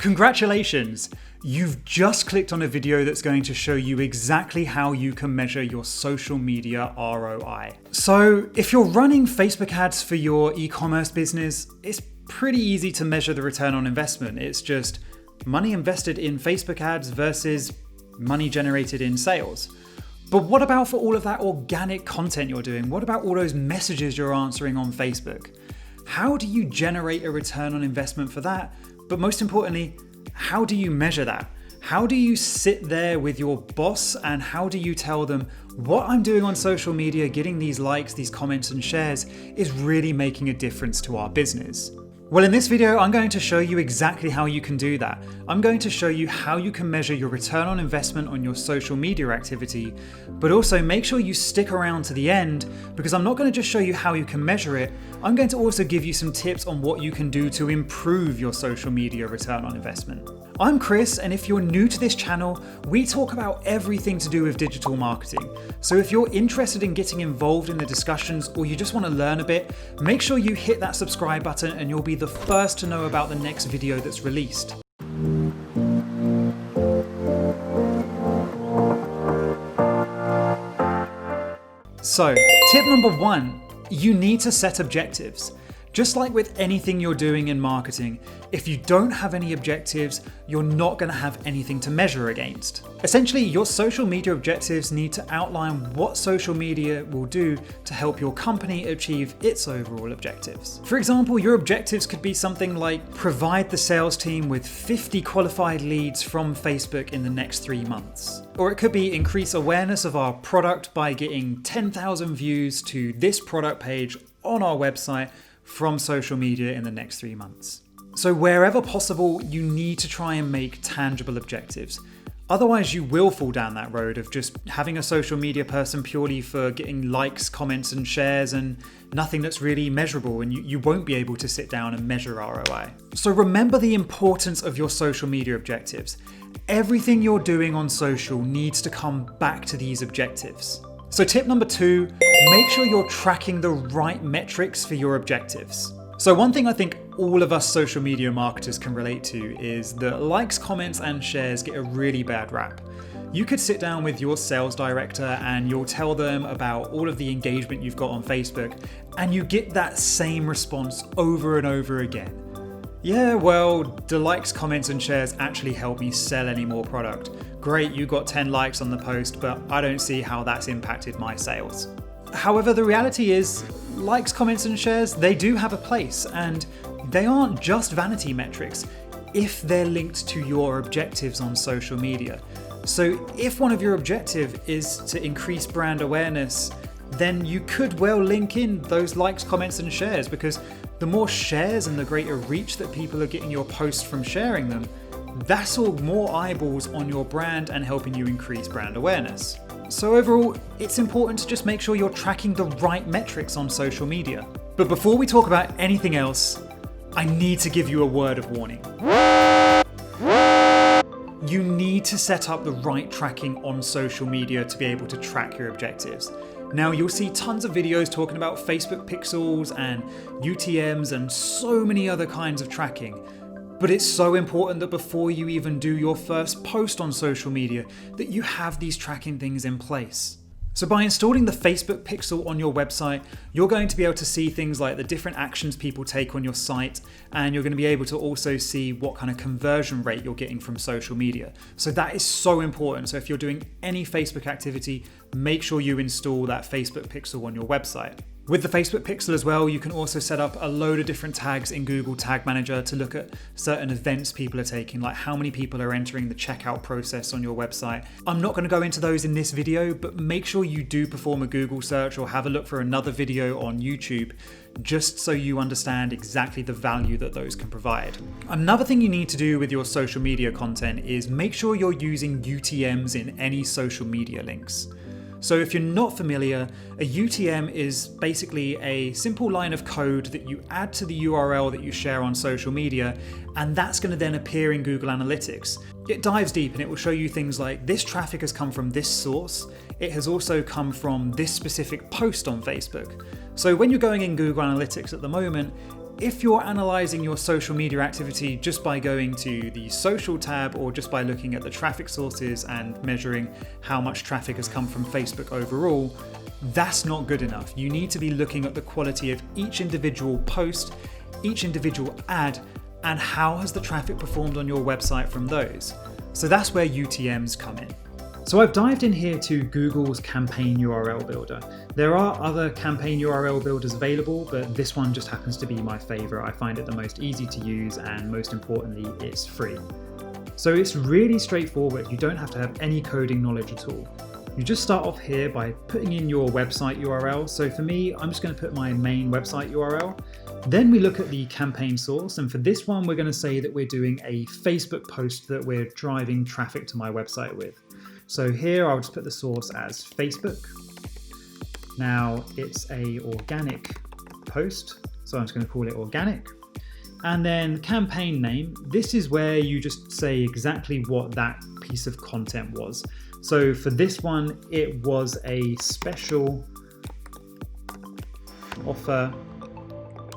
Congratulations! You've just clicked on a video that's going to show you exactly how you can measure your social media ROI. So if you're running Facebook ads for your e-commerce business, it's pretty easy to measure the return on investment. It's just money invested in Facebook ads versus money generated in sales. But what about for all of that organic content you're doing? What about all those messages you're answering on Facebook? How do you generate a return on investment for that? But most importantly, how do you measure that? How do you sit there with your boss and how do you tell them what I'm doing on social media, getting these likes, these comments and shares is really making a difference to our business? Well, in this video, I'm going to show you exactly how you can do that. I'm going to show you how you can measure your return on investment on your social media activity, but also make sure you stick around to the end because I'm not going to just show you how you can measure it. I'm going to also give you some tips on what you can do to improve your social media return on investment. I'm Chris, and if you're new to this channel, we talk about everything to do with digital marketing. So if you're interested in getting involved in the discussions or you just want to learn a bit, make sure you hit that subscribe button and you'll be the first to know about the next video that's released. So, tip number 1, you need to set objectives. Just like with anything you're doing in marketing, if you don't have any objectives, you're not going to have anything to measure against. Essentially, your social media objectives need to outline what social media will do to help your company achieve its overall objectives. For example, your objectives could be something like provide the sales team with 50 qualified leads from Facebook in the next 3 months. Or it could be increase awareness of our product by getting 10,000 views to this product page on our website from social media in the next 3 months. So wherever possible, you need to try and make tangible objectives. Otherwise, you will fall down that road of just having a social media person purely for getting likes, comments, and shares and nothing that's really measurable, and you won't be able to sit down and measure ROI. So remember the importance of your social media objectives. Everything you're doing on social needs to come back to these objectives. So tip number 2, make sure you're tracking the right metrics for your objectives. So one thing I think all of us social media marketers can relate to is that likes, comments, and shares get a really bad rap. You could sit down with your sales director and you'll tell them about all of the engagement you've got on Facebook, and you get that same response over and over again. Yeah, well, do likes, comments, and shares actually help me sell any more product? Great, you got 10 likes on the post, but I don't see how that's impacted my sales. However, the reality is, likes, comments, and shares, they do have a place, and they aren't just vanity metrics if they're linked to your objectives on social media. So if one of your objectives is to increase brand awareness, then you could well link in those likes, comments, and shares, because the more shares and the greater reach that people are getting your posts from sharing them, that's all more eyeballs on your brand and helping you increase brand awareness. So overall, it's important to just make sure you're tracking the right metrics on social media. But before we talk about anything else, I need to give you a word of warning. You need to set up the right tracking on social media to be able to track your objectives. Now, you'll see tons of videos talking about Facebook pixels and UTMs and so many other kinds of tracking. But it's so important that before you even do your first post on social media, that you have these tracking things in place. So by installing the Facebook pixel on your website, you're going to be able to see things like the different actions people take on your site, and you're going to be able to also see what kind of conversion rate you're getting from social media. So that is so important. So if you're doing any Facebook activity, make sure you install that Facebook pixel on your website. With the Facebook pixel as well, you can also set up a load of different tags in Google Tag Manager to look at certain events people are taking, like how many people are entering the checkout process on your website. I'm not going to go into those in this video, but make sure you do perform a Google search or have a look for another video on YouTube, just so you understand exactly the value that those can provide. Another thing you need to do with your social media content is make sure you're using UTMs in any social media links. So if you're not familiar, a UTM is basically a simple line of code that you add to the URL that you share on social media, and that's going to then appear in Google Analytics. It dives deep and it will show you things like this traffic has come from this source. It has also come from this specific post on Facebook. So when you're going in Google Analytics at the moment, if you're analyzing your social media activity just by going to the social tab or just by looking at the traffic sources and measuring how much traffic has come from Facebook overall, that's not good enough. You need to be looking at the quality of each individual post, each individual ad, and how has the traffic performed on your website from those. So that's where UTMs come in. So I've dived in here to Google's campaign URL builder. There are other campaign URL builders available, but this one just happens to be my favorite. I find it the most easy to use, and most importantly, it's free. So it's really straightforward. You don't have to have any coding knowledge at all. You just start off here by putting in your website URL. So for me, I'm just going to put my main website URL. Then we look at the campaign source, and for this one, we're going to say that we're doing a Facebook post that we're driving traffic to my website with. So here I'll just put the source as Facebook. Now it's a organic post, so I'm just going to call it organic. And then campaign name, this is where you just say exactly what that piece of content was. So for this one, it was a special offer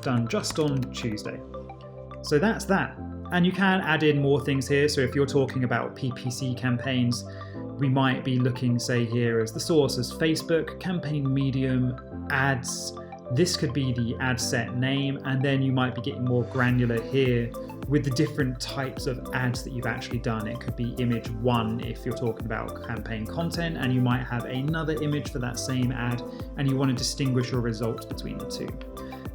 done just on Tuesday. So that's that. And you can add in more things here. So if you're talking about PPC campaigns, we might be looking, say here as the source as Facebook, campaign medium, ads. This could be the ad set name, and then you might be getting more granular here with the different types of ads that you've actually done. It could be image 1 if you're talking about campaign content, and you might have another image for that same ad, and you want to distinguish your results between the two.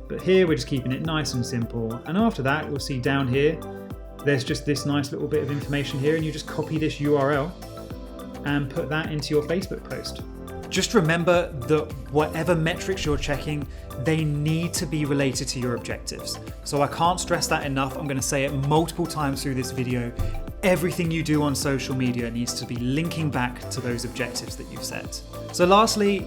But here we're just keeping it nice and simple. And after that, you'll see down here, there's just this nice little bit of information here, and you just copy this URL and put that into your Facebook post. Just remember that whatever metrics you're checking, they need to be related to your objectives. So I can't stress that enough. I'm going to say it multiple times through this video. Everything you do on social media needs to be linking back to those objectives that you've set. So lastly,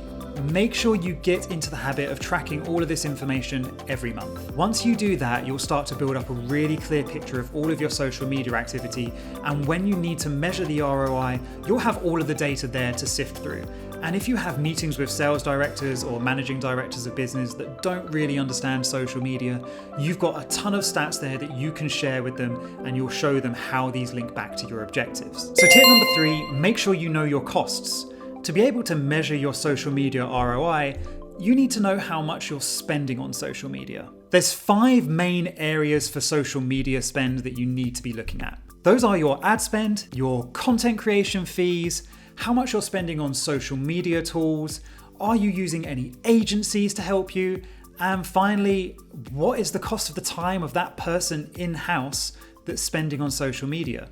make sure you get into the habit of tracking all of this information every month. Once you do that, you'll start to build up a really clear picture of all of your social media activity, and when you need to measure the ROI, you'll have all of the data there to sift through. And if you have meetings with sales directors or managing directors of business that don't really understand social media, you've got a ton of stats there that you can share with them, and you'll show them how these link back to your objectives. So tip number 3, make sure you know your costs. To be able to measure your social media ROI, you need to know how much you're spending on social media. There's 5 main areas for social media spend that you need to be looking at. Those are your ad spend, your content creation fees, how much you're spending on social media tools, are you using any agencies to help you, and finally, what is the cost of the time of that person in-house that's spending on social media?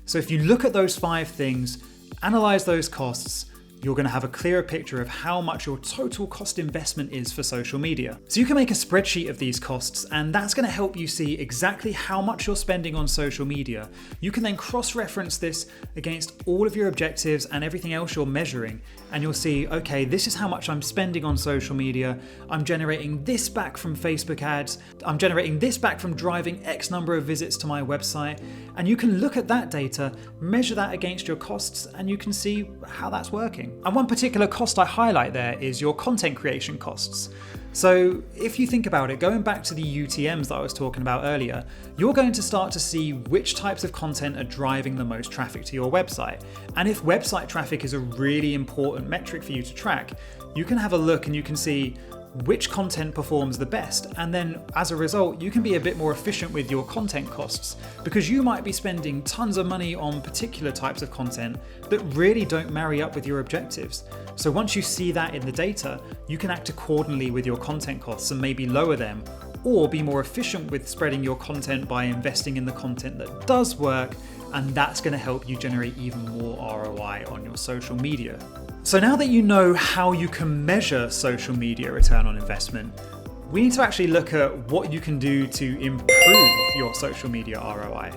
So if you look at those 5 things, analyze those costs, you're going to have a clearer picture of how much your total cost investment is for social media. So you can make a spreadsheet of these costs, and that's going to help you see exactly how much you're spending on social media. You can then cross-reference this against all of your objectives and everything else you're measuring, and you'll see, okay, this is how much I'm spending on social media. I'm generating this back from Facebook ads. I'm generating this back from driving X number of visits to my website. And you can look at that data, measure that against your costs, and you can see how that's working. And one particular cost I highlight there is your content creation costs. So if you think about it, going back to the UTMs that I was talking about earlier, you're going to start to see which types of content are driving the most traffic to your website. And if website traffic is a really important metric for you to track, you can have a look and you can see which content performs the best, and then as a result you can be a bit more efficient with your content costs, because you might be spending tons of money on particular types of content that really don't marry up with your objectives. So once you see that in the data, you can act accordingly with your content costs and maybe lower them, or be more efficient with spreading your content by investing in the content that does work, and that's going to help you generate even more ROI on your social media. So now that you know how you can measure social media return on investment, we need to actually look at what you can do to improve your social media ROI.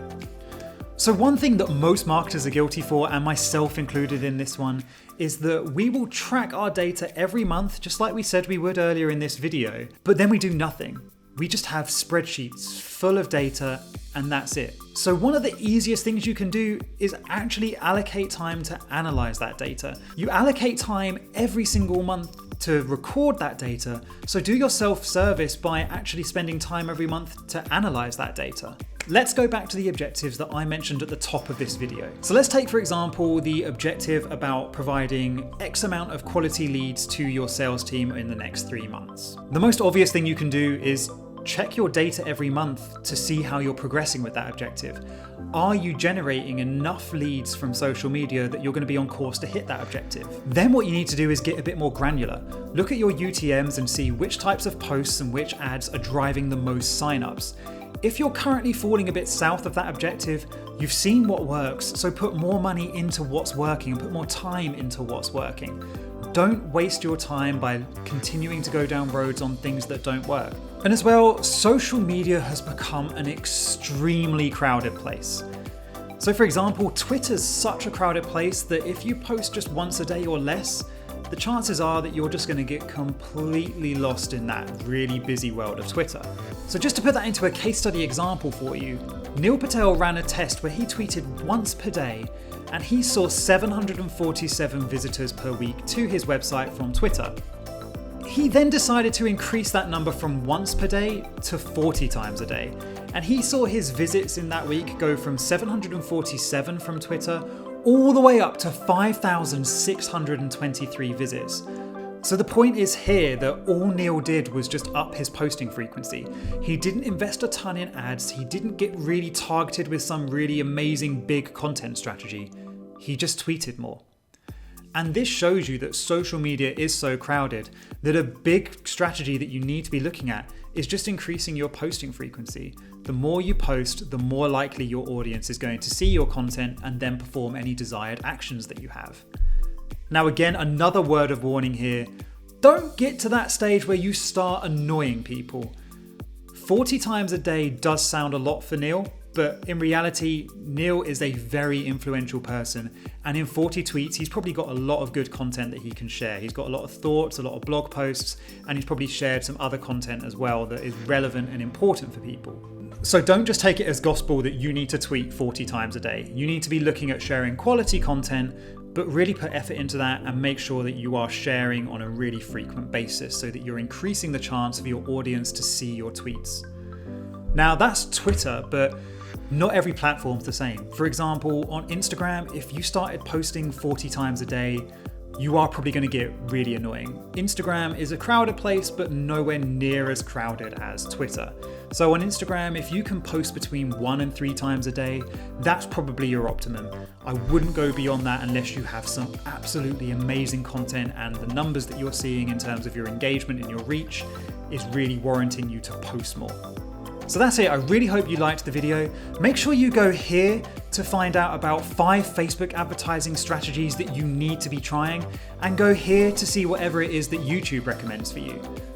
So one thing that most marketers are guilty for, and myself included in this one, is that we will track our data every month, just like we said we would earlier in this video, but then we do nothing. We just have spreadsheets full of data, and that's it. So one of the easiest things you can do is actually allocate time to analyze that data. You allocate time every single month to record that data, so do your self-service by actually spending time every month to analyze that data. Let's go back to the objectives that I mentioned at the top of this video. So let's take, for example, the objective about providing X amount of quality leads to your sales team in the next 3 months. The most obvious thing you can do is check your data every month to see how you're progressing with that objective. Are you generating enough leads from social media that you're going to be on course to hit that objective? Then what you need to do is get a bit more granular. Look at your UTMs and see which types of posts and which ads are driving the most signups. If you're currently falling a bit south of that objective, you've seen what works, so put more money into what's working and put more time into what's working. Don't waste your time by continuing to go down roads on things that don't work. And as well, social media has become an extremely crowded place. So for example, Twitter's such a crowded place that if you post just once a day or less, the chances are that you're just going to get completely lost in that really busy world of Twitter. So just to put that into a case study example for you, Neil Patel ran a test where he tweeted once per day and he saw 747 visitors per week to his website from Twitter. He then decided to increase that number from once per day to 40 times a day. And he saw his visits in that week go from 747 from Twitter all the way up to 5,623 visits. So the point is here that all Neil did was just up his posting frequency. He didn't invest a ton in ads, he didn't get really targeted with some really amazing big content strategy. He just tweeted more. And this shows you that social media is so crowded that a big strategy that you need to be looking at is just increasing your posting frequency. The more you post, the more likely your audience is going to see your content and then perform any desired actions that you have. Now again, another word of warning here, don't get to that stage where you start annoying people. 40 times a day does sound a lot for Neil, but in reality, Neil is a very influential person, and in 40 tweets, he's probably got a lot of good content that he can share. He's got a lot of thoughts, a lot of blog posts, and he's probably shared some other content as well that is relevant and important for people. So don't just take it as gospel that you need to tweet 40 times a day. You need to be looking at sharing quality content, but really put effort into that and make sure that you are sharing on a really frequent basis so that you're increasing the chance of your audience to see your tweets. Now that's Twitter, but not every platform's the same. For example, on Instagram, if you started posting 40 times a day, you are probably going to get really annoying. Instagram is a crowded place, but nowhere near as crowded as Twitter. So on Instagram, if you can post between 1 and 3 times a day, that's probably your optimum. I wouldn't go beyond that unless you have some absolutely amazing content and the numbers that you're seeing in terms of your engagement and your reach is really warranting you to post more. So that's it. I really hope you liked the video. Make sure you go here to find out about 5 Facebook advertising strategies that you need to be trying, and go here to see whatever it is that YouTube recommends for you.